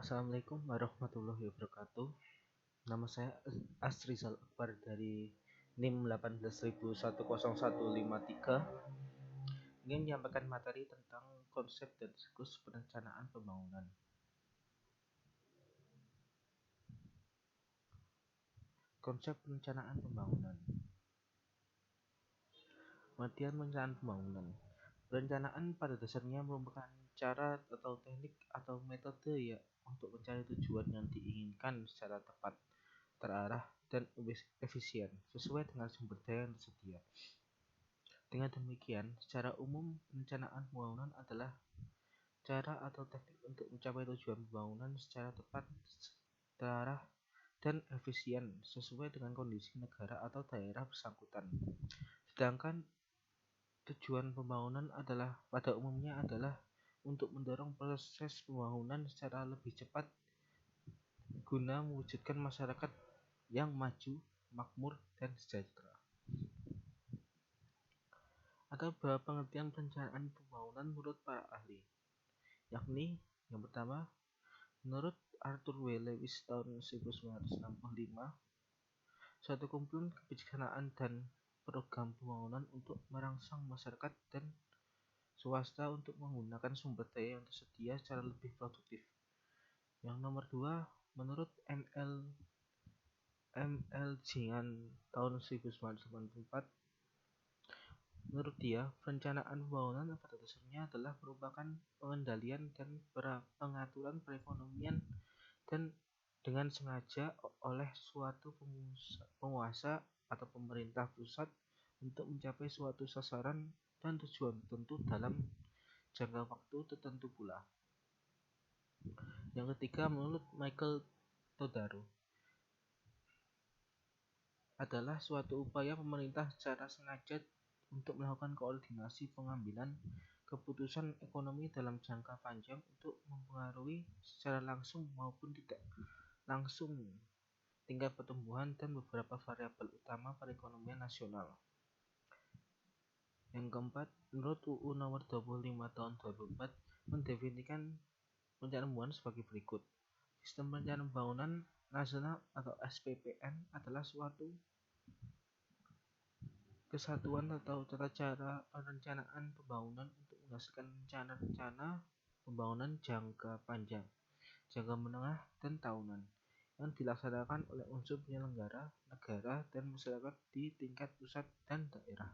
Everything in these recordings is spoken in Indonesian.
Assalamualaikum warahmatullahi wabarakatuh. Nama saya Asrizal Akbar dari NIM 1810153. Ingin menyampaikan materi tentang konsep dan siklus perencanaan pembangunan. Konsep perencanaan pembangunan. Pengertian perencanaan pembangunan. Perencanaan pada dasarnya merupakan cara atau teknik atau metode untuk mencari tujuan yang diinginkan secara tepat, terarah, dan efisien sesuai dengan sumber daya yang tersedia. Dengan demikian, secara umum perencanaan pembangunan adalah cara atau teknik untuk mencapai tujuan pembangunan secara tepat, terarah, dan efisien sesuai dengan kondisi negara atau daerah bersangkutan. Sedangkan tujuan pembangunan pada umumnya adalah untuk mendorong proses pembangunan secara lebih cepat guna mewujudkan masyarakat yang maju, makmur, dan sejahtera. Ada beberapa pengertian perencanaan pembangunan menurut para ahli, yakni yang pertama, menurut Arthur W. Lewis tahun 1965, suatu kumpulan kebijaksanaan dan program pembangunan untuk merangsang masyarakat dan swasta untuk menggunakan sumber daya yang tersedia secara lebih produktif. Yang nomor dua, menurut M.L. Jian tahun 1984, menurut dia, perencanaan pembangunan pada dasarnya adalah merupakan pengendalian dan pengaturan perekonomian dan dengan sengaja oleh suatu penguasa atau pemerintah pusat untuk mencapai suatu sasaran dan tujuan tertentu dalam jangka waktu tertentu pula. Yang ketiga, menurut Michael Todaro, adalah suatu upaya pemerintah secara sengaja untuk melakukan koordinasi pengambilan keputusan ekonomi dalam jangka panjang untuk mempengaruhi secara langsung maupun tidak langsung tingkat pertumbuhan dan beberapa variabel utama perekonomian nasional. Yang keempat, menurut UU nomor 25 tahun 2004 mendefinisikan perencanaan pembangunan sebagai berikut. Sistem perencanaan pembangunan nasional atau SPPN adalah suatu kesatuan atau tata cara perencanaan pembangunan untuk menghasilkan rencana-rencana pembangunan jangka panjang, jangka menengah, dan tahunan yang dilaksanakan oleh unsur penyelenggara, negara, dan masyarakat di tingkat pusat dan daerah.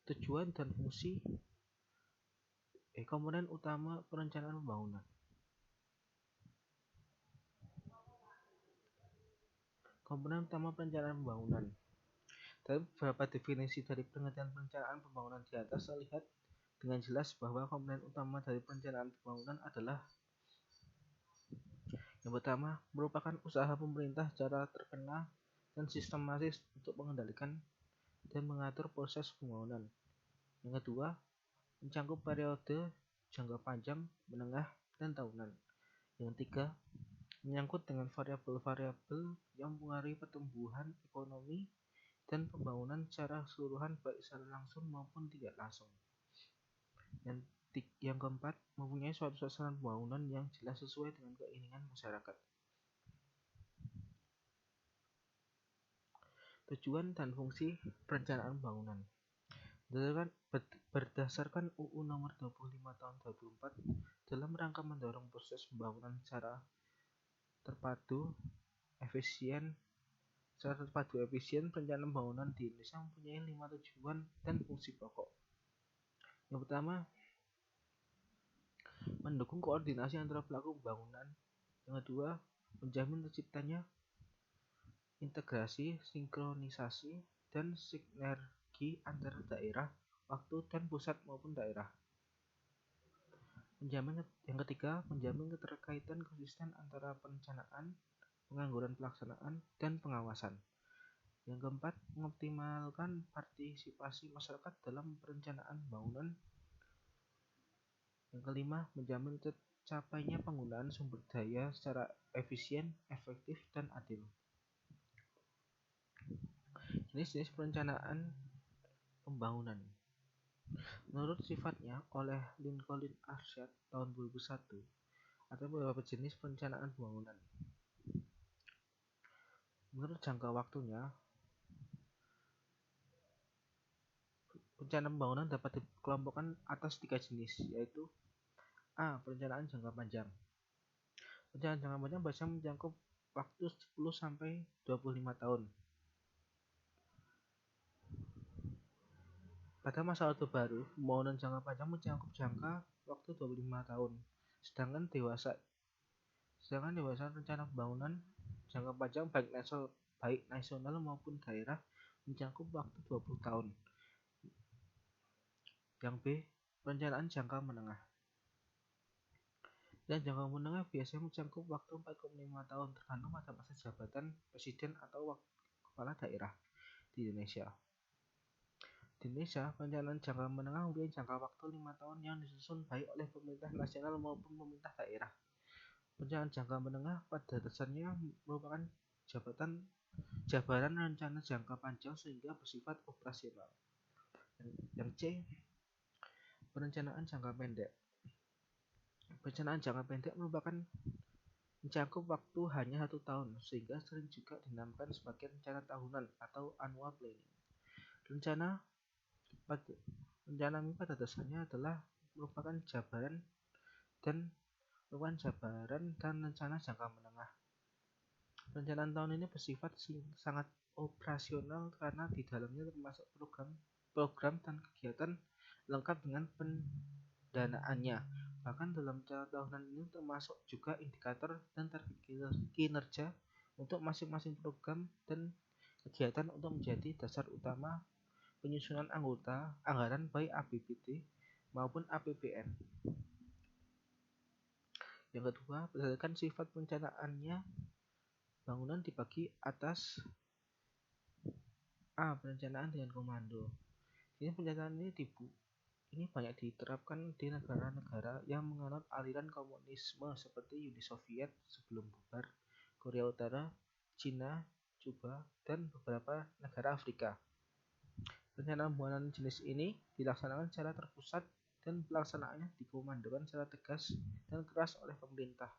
Tujuan dan fungsi komponen utama perencanaan pembangunan. Komponen utama perencanaan pembangunan. Dari beberapa definisi dari pengertian perencanaan pembangunan di atas, terlihat dengan jelas bahwa komponen utama dari perencanaan pembangunan adalah yang pertama, merupakan usaha pemerintah secara terkena dan sistematis untuk mengendalikan dan mengatur proses pembangunan. Yang kedua, mencakup periode jangka panjang, menengah, dan tahunan. Yang ketiga, menyangkut dengan variabel-variabel yang mempengaruhi pertumbuhan ekonomi dan pembangunan secara keseluruhan baik secara langsung maupun tidak langsung. Yang keempat, mempunyai suatu sasaran pembangunan yang jelas sesuai dengan keinginan masyarakat. Tujuan dan fungsi perencanaan pembangunan. Berdasarkan UU nomor 25 tahun 2004, dalam rangka mendorong proses pembangunan secara terpadu efisien, perencanaan pembangunan di Indonesia mempunyai 5 tujuan dan fungsi pokok. Yang pertama, mendukung koordinasi antara pelaku pembangunan. Yang kedua, menjamin terciptanya integrasi, sinkronisasi, dan sinergi antara daerah, waktu, dan pusat maupun daerah. Yang ketiga, menjamin keterkaitan konsisten antara perencanaan, pengangguran pelaksanaan, dan pengawasan. Yang keempat, mengoptimalkan partisipasi masyarakat dalam perencanaan pembangunan. Yang kelima, menjamin tercapainya penggunaan sumber daya secara efisien, efektif, dan adil. Jenis-jenis perencanaan pembangunan. Menurut sifatnya oleh Lincoln Arshad tahun 2001, ada beberapa jenis perencanaan pembangunan. Menurut jangka waktunya, perencanaan pembangunan dapat dikelompokkan atas 3 jenis, yaitu A. Perencanaan jangka panjang. Perencanaan jangka panjang biasanya mencakup waktu 10 sampai 25 tahun. Pada masa Orde Baru, pembangunan jangka panjang mencakup jangka waktu 25 tahun. Sedangkan dewasa rencana pembangunan jangka panjang baik nasional maupun daerah mencakup waktu 20 tahun. Yang B. Perencanaan jangka menengah. Dan jangka menengah biasanya mencakup waktu 4,5 tahun tergantung pada masa jabatan presiden atau kepala daerah di Indonesia. Di Indonesia, perencanaan jangka menengah mempunyai jangka waktu 5 tahun yang disusun baik oleh pemerintah nasional maupun pemerintah daerah. Perencanaan jangka menengah pada dasarnya merupakan jabaran rencana jangka panjang sehingga bersifat operasional. Yang C. Perencanaan jangka pendek. Perencanaan jangka pendek merupakan mencakup waktu hanya 1 tahun, sehingga sering juga dinamakan sebagai rencana tahunan atau annual planning. Rencana ini pada dasarnya adalah merupakan jabaran dan rencana jangka menengah. Perencanaan tahun ini bersifat sangat operasional karena di dalamnya termasuk program dan kegiatan lengkap dengan pendanaannya. Bahkan dalam rencana tahunan ini termasuk juga indikator dan target kinerja untuk masing-masing program dan kegiatan untuk menjadi dasar utama penyusunan anggaran baik APBD maupun APBN. Yang kedua, berdasarkan sifat perencanaannya, bangunan dibagi atas A. Perencanaan dengan komando. Perencanaan ini banyak diterapkan di negara-negara yang menganut aliran komunisme seperti Uni Soviet sebelum bubar, Korea Utara, Cina, Cuba, dan beberapa negara Afrika. Perencanaan pembangunan jenis ini dilaksanakan secara terpusat dan pelaksanaannya dikomandokan secara tegas dan keras oleh pemerintah.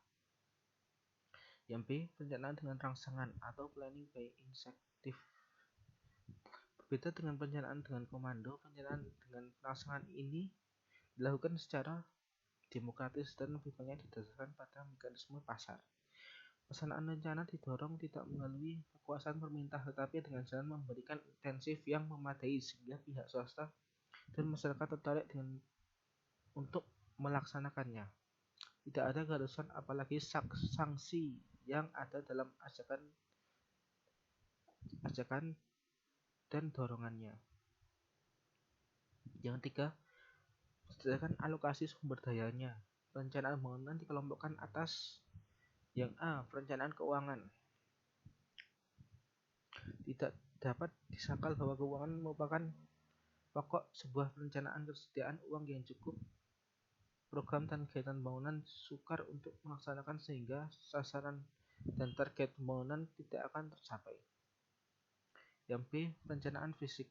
Yang B. Perencanaan dengan rangsangan atau planning by incentive. Berbeda dengan perencanaan dengan komando, perencanaan dengan rangsangan ini dilakukan secara demokratis dan lebih banyak didasarkan pada mekanisme pasar. Pelaksanaan rencana didorong tidak melalui kekuasaan pemerintah, tetapi dengan jalan memberikan intensif yang memadai sehingga pihak swasta dan masyarakat tertarik untuk melaksanakannya. Tidak ada keharusan apalagi sanksi yang ada dalam ajakan dan dorongannya. Yang ketiga, berdasarkan alokasi sumber dayanya. Perencanaan pembangunan dikelompokkan atas yang A. Perencanaan keuangan. Tidak dapat disangkal bahwa keuangan merupakan pokok sebuah perencanaan. Kesediaan uang yang cukup, program dan kegiatan pembangunan sukar untuk melaksanakan sehingga sasaran dan target pembangunan tidak akan tercapai. Yang B. Perencanaan fisik.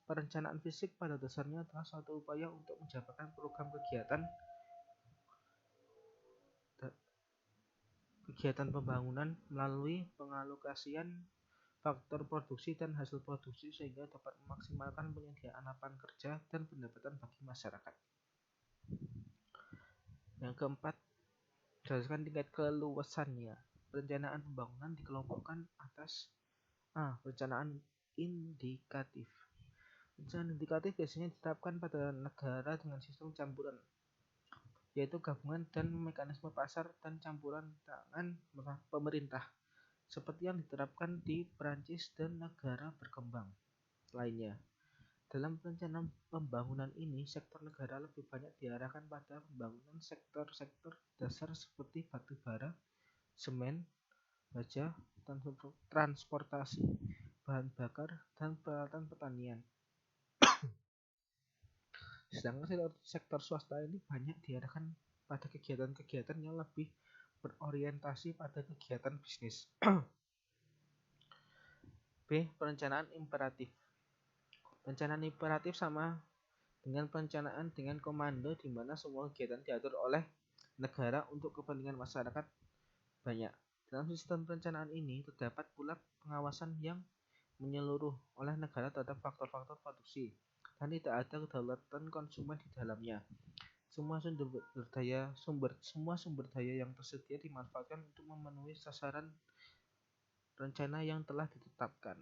Perencanaan fisik pada dasarnya adalah suatu upaya untuk menjabarkan program kegiatan pembangunan melalui pengalokasian faktor produksi dan hasil produksi sehingga dapat memaksimalkan penyediaan lapangan kerja dan pendapatan bagi masyarakat. Yang keempat, berdasarkan tingkat keluasannya, perencanaan pembangunan dikelompokkan atas A. Perencanaan indikatif. Perencanaan indikatif biasanya diterapkan pada negara dengan sistem campuran, yaitu gabungan dan mekanisme pasar dan campuran tangan pemerintah, seperti yang diterapkan di Perancis dan negara berkembang lainnya. Dalam perencanaan pembangunan ini, sektor negara lebih banyak diarahkan pada pembangunan sektor-sektor dasar seperti batu bara, semen, baja, transportasi, bahan bakar, dan peralatan pertanian. Sedangkan sektor swasta ini banyak diarahkan pada kegiatan-kegiatan yang lebih berorientasi pada kegiatan bisnis. B. Perencanaan imperatif. Perencanaan imperatif sama dengan perencanaan dengan komando di mana semua kegiatan diatur oleh negara untuk kepentingan masyarakat banyak. Dalam sistem perencanaan ini terdapat pula pengawasan yang menyeluruh oleh negara terhadap faktor-faktor produksi dan tidak ada kedaulatan konsumen di dalamnya. Semua sumber daya yang tersedia dimanfaatkan untuk memenuhi sasaran rencana yang telah ditetapkan.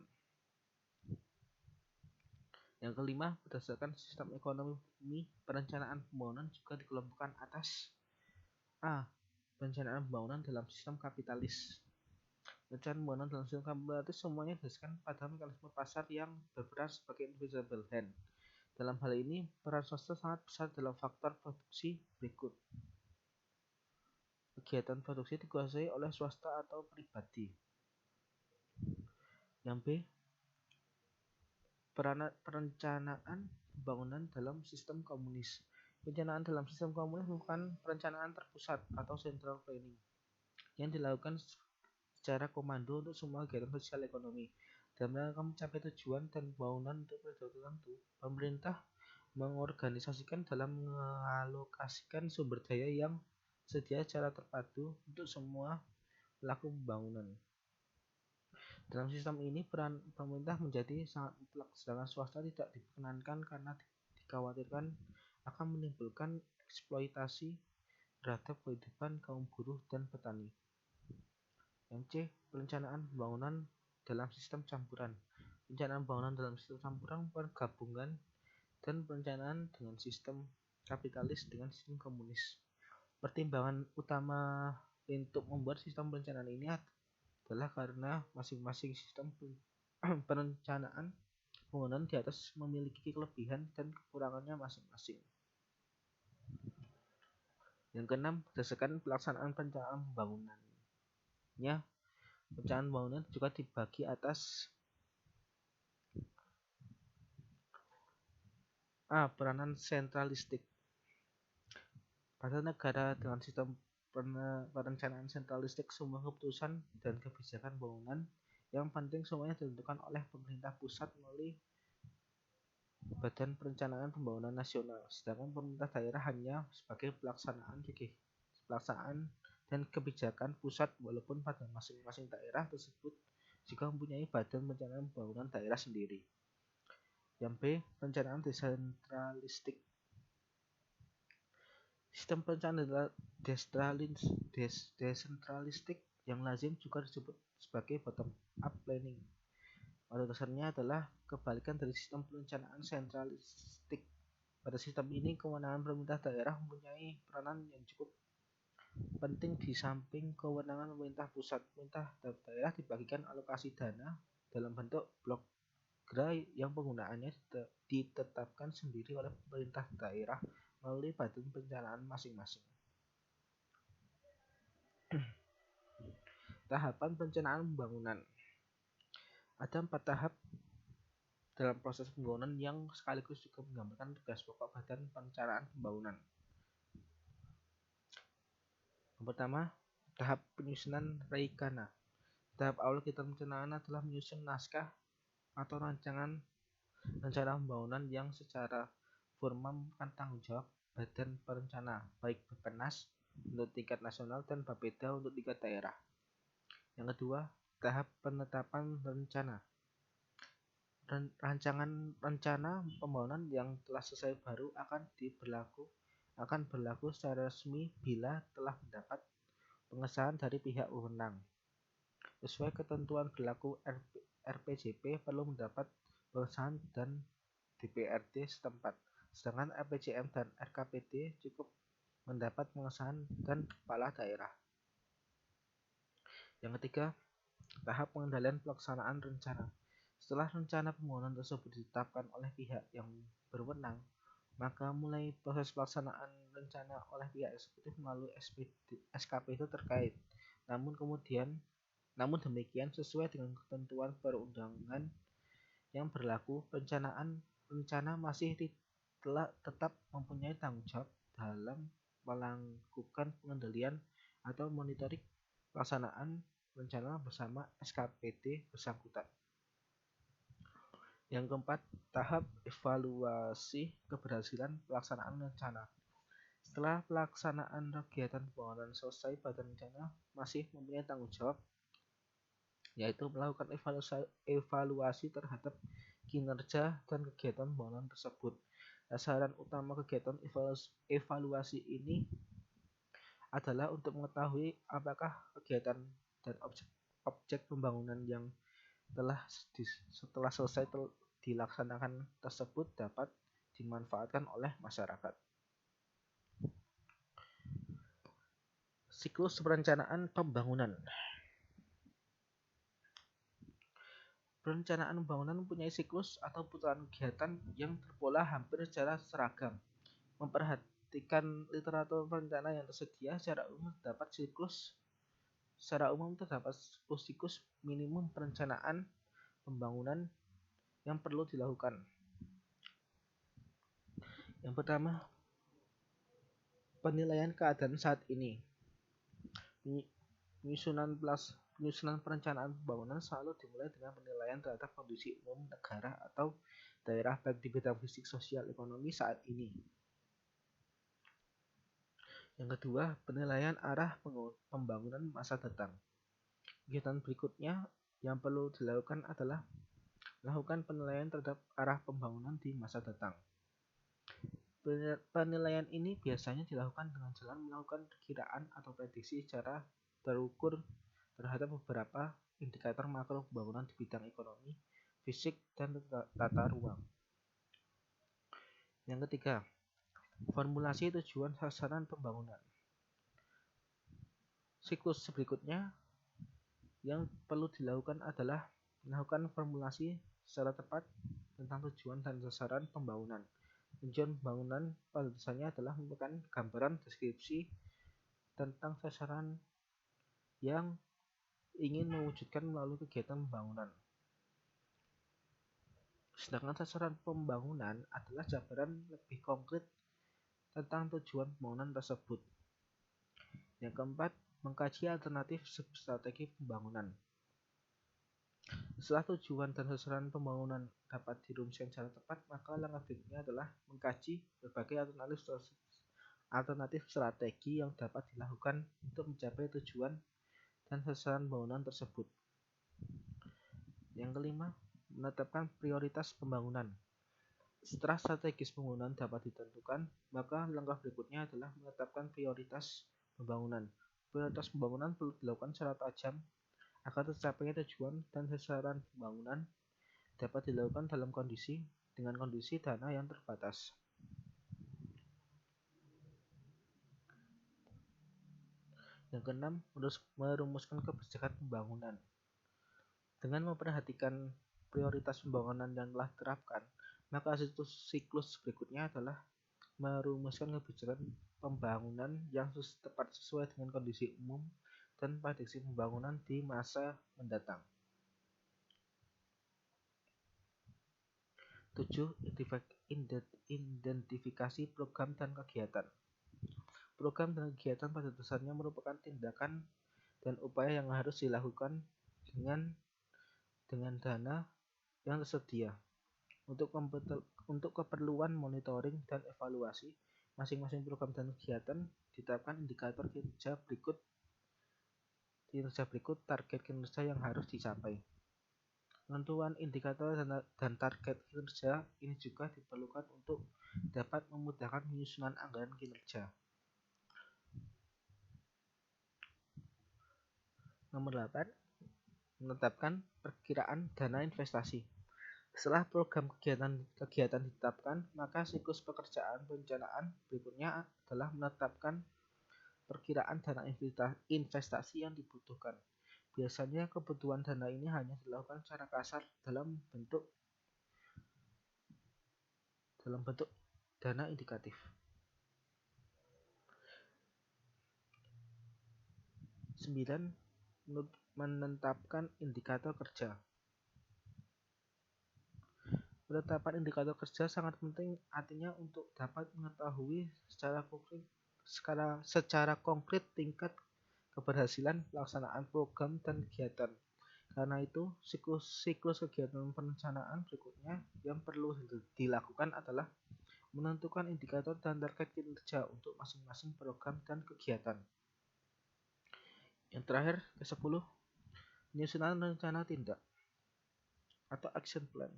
Yang kelima, berdasarkan sistem ekonomi, perencanaan pembangunan juga dikelompokkan atas A. Perencanaan pembangunan dalam sistem kapitalis. Perencanaan pembangunan dalam sistem kapitalis semuanya berdasarkan pada mekanisme pasar yang berperan sebagai invisible hand. Dalam hal ini, peran swasta sangat besar dalam faktor produksi berikut. Kegiatan produksi dikuasai oleh swasta atau pribadi. Yang B. Perencanaan pembangunan dalam sistem komunis. Perencanaan dalam sistem komunis merupakan perencanaan terpusat atau central planning yang dilakukan secara komando untuk semua kegiatan sosial ekonomi. Dalam rangka mencapai tujuan dan pembangunan untuk periode tertentu, pemerintah mengorganisasikan dalam mengalokasikan sumber daya yang sedia secara terpadu untuk semua pelaku pembangunan. Dalam sistem ini, peran pemerintah menjadi sangat mutlak, sedangkan swasta tidak diperkenankan karena dikhawatirkan akan menimbulkan eksploitasi terhadap kehidupan kaum buruh dan petani. Yang C. Perencanaan pembangunan dalam sistem campuran. Perencanaan pembangunan dalam sistem campuran pergabungan dan perencanaan dengan sistem kapitalis dengan sistem komunis. Pertimbangan utama untuk membuat sistem perencanaan ini adalah karena masing-masing sistem perencanaan pembangunan di atas memiliki kelebihan dan kekurangannya masing-masing. Yang keenam, berdasarkan pelaksanaan perencanaan pembangunannya, perencanaan pembangunan juga dibagi atas A. Peranan sentralistik. Pada negara dengan sistem perencanaan sentralistik, semua keputusan dan kebijakan pembangunan yang penting semuanya ditentukan oleh pemerintah pusat melalui Badan Perencanaan Pembangunan Nasional, sedangkan pemerintah daerah hanya sebagai pelaksanaan dan kebijakan pusat, walaupun pada masing-masing daerah tersebut juga mempunyai Badan Perencanaan Pembangunan Daerah sendiri. Yang B. Perencanaan desentralistik. Sistem perencanaan desentralistik yang lazim juga disebut sebagai bottom-up planning. Pada dasarnya adalah kebalikan dari sistem perencanaan sentralistik. Pada sistem ini, kewenangan pemerintah daerah mempunyai peranan yang cukup penting di samping kewenangan pemerintah pusat. Pemerintah daerah dibagikan alokasi dana dalam bentuk blok gerai yang penggunaannya ditetapkan sendiri oleh pemerintah daerah melalui badan perencanaan masing-masing. Tahapan perencanaan pembangunan. Ada 4 tahap dalam proses pembangunan yang sekaligus juga menggambarkan tugas pokok Badan Perencanaan Pembangunan. Yang pertama, tahap penyusunan rencana. Tahap awal kita perencanaan adalah menyusun naskah atau rancangan rencana pembangunan yang secara formal merupakan tanggung jawab Badan Perencana, baik Bappenas untuk tingkat nasional dan Bapeda untuk tingkat daerah. Yang kedua, tahap penetapan rencana. Rancangan rencana pembangunan yang telah selesai baru akan berlaku secara resmi bila telah mendapat pengesahan dari pihak berwenang. Sesuai ketentuan berlaku, RPJP perlu mendapat pengesahan dan DPRD setempat, sedangkan RPJM dan RKPD cukup mendapat pengesahan dan kepala daerah. Yang ketiga, tahap pengendalian pelaksanaan rencana. Setelah rencana pembangunan tersebut ditetapkan oleh pihak yang berwenang, maka mulai proses pelaksanaan rencana oleh pihak eksekutif melalui SKP itu terkait. Namun demikian, sesuai dengan ketentuan perundangan yang berlaku, perencanaan rencana masih tetap mempunyai tanggung jawab dalam melakukan pengendalian atau monitoring pelaksanaan rencana bersama SKPD bersangkutan. Yang keempat, tahap evaluasi keberhasilan pelaksanaan rencana. Setelah pelaksanaan kegiatan pembangunan selesai, badan rencana masih mempunyai tanggung jawab, yaitu melakukan evaluasi terhadap kinerja dan kegiatan pembangunan tersebut. Sasaran utama kegiatan evaluasi ini adalah untuk mengetahui apakah kegiatan dan objek pembangunan yang setelah selesai dilaksanakan tersebut dapat dimanfaatkan oleh masyarakat. Siklus perencanaan pembangunan. Perencanaan pembangunan mempunyai siklus atau putaran kegiatan yang terpola hampir secara seragam. Memperhatikan literatur perencana yang tersedia, secara umum terdapat siklus minimum perencanaan pembangunan yang perlu dilakukan. Yang pertama, penilaian keadaan saat ini. Penyusunan perencanaan pembangunan selalu dimulai dengan penilaian terhadap kondisi umum negara atau daerah baik di bidang fisik, sosial, ekonomi saat ini. Yang kedua, penilaian arah pembangunan masa datang. Kegiatan berikutnya yang perlu dilakukan adalah melakukan penilaian terhadap arah pembangunan di masa datang. Penilaian ini biasanya dilakukan dengan jalan melakukan perkiraan atau prediksi secara terukur terhadap beberapa indikator makro pembangunan di bidang ekonomi, fisik, dan tata ruang. Yang ketiga, formulasi tujuan sasaran pembangunan. Siklus berikutnya yang perlu dilakukan adalah melakukan formulasi secara tepat tentang tujuan dan sasaran pembangunan. Tujuan pembangunan pada dasarnya adalah merupakan gambaran deskripsi tentang sasaran yang ingin mewujudkan melalui kegiatan pembangunan. Sedangkan sasaran pembangunan adalah jabaran lebih konkret tentang tujuan pembangunan tersebut. Yang keempat, mengkaji alternatif strategi pembangunan. Setelah tujuan dan sasaran pembangunan dapat dirumuskan secara tepat, maka langkah berikutnya adalah mengkaji berbagai alternatif strategi yang dapat dilakukan untuk mencapai tujuan dan sasaran pembangunan tersebut. Yang kelima, menetapkan prioritas pembangunan. Setelah strategis pembangunan dapat ditentukan, maka langkah berikutnya adalah menetapkan prioritas pembangunan. Prioritas pembangunan perlu dilakukan secara tajam agar tercapainya tujuan dan sasaran pembangunan dapat dilakukan dengan kondisi dana yang terbatas. Yang keenam, merumuskan kebijakan pembangunan. Dengan memperhatikan prioritas pembangunan yang telah diterapkan, maka siklus berikutnya adalah merumuskan kebijakan pembangunan yang tepat sesuai dengan kondisi umum dan prediksi pembangunan di masa mendatang. 7. Identifikasi program dan kegiatan. Program dan kegiatan pada dasarnya merupakan tindakan dan upaya yang harus dilakukan dengan dana yang tersedia. Untuk keperluan monitoring dan evaluasi, masing-masing program dan kegiatan ditetapkan indikator kinerja berikut target kinerja yang harus dicapai. Penentuan indikator dan target kinerja ini juga diperlukan untuk dapat memudahkan penyusunan anggaran kinerja. Nomor 8. Menetapkan perkiraan dana investasi. Setelah program kegiatan ditetapkan, maka siklus pekerjaan perencanaan berikutnya adalah menetapkan perkiraan dana investasi yang dibutuhkan. Biasanya kebutuhan dana ini hanya dilakukan secara kasar dalam bentuk dana indikatif. 9. Menetapkan indikator kerja. Penetapan indikator kerja sangat penting, artinya untuk dapat mengetahui secara konkret tingkat keberhasilan pelaksanaan program dan kegiatan Karena itu, siklus kegiatan perencanaan berikutnya yang perlu dilakukan adalah menentukan indikator dan target kinerja untuk masing-masing program dan kegiatan. Yang terakhir, ke-10, penyusunan rencana tindak atau action plan.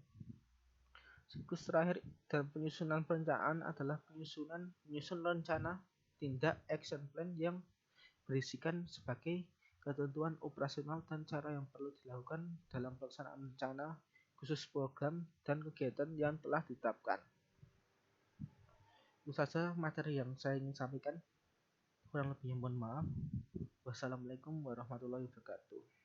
Siklus terakhir dalam penyusunan perencanaan adalah menyusun rencana tindak action plan yang berisikan sebagai ketentuan operasional dan cara yang perlu dilakukan dalam pelaksanaan rencana khusus program dan kegiatan yang telah ditetapkan. Itu saja materi yang saya ingin sampaikan. Kurang lebihnya mohon maaf. Wassalamualaikum warahmatullahi wabarakatuh.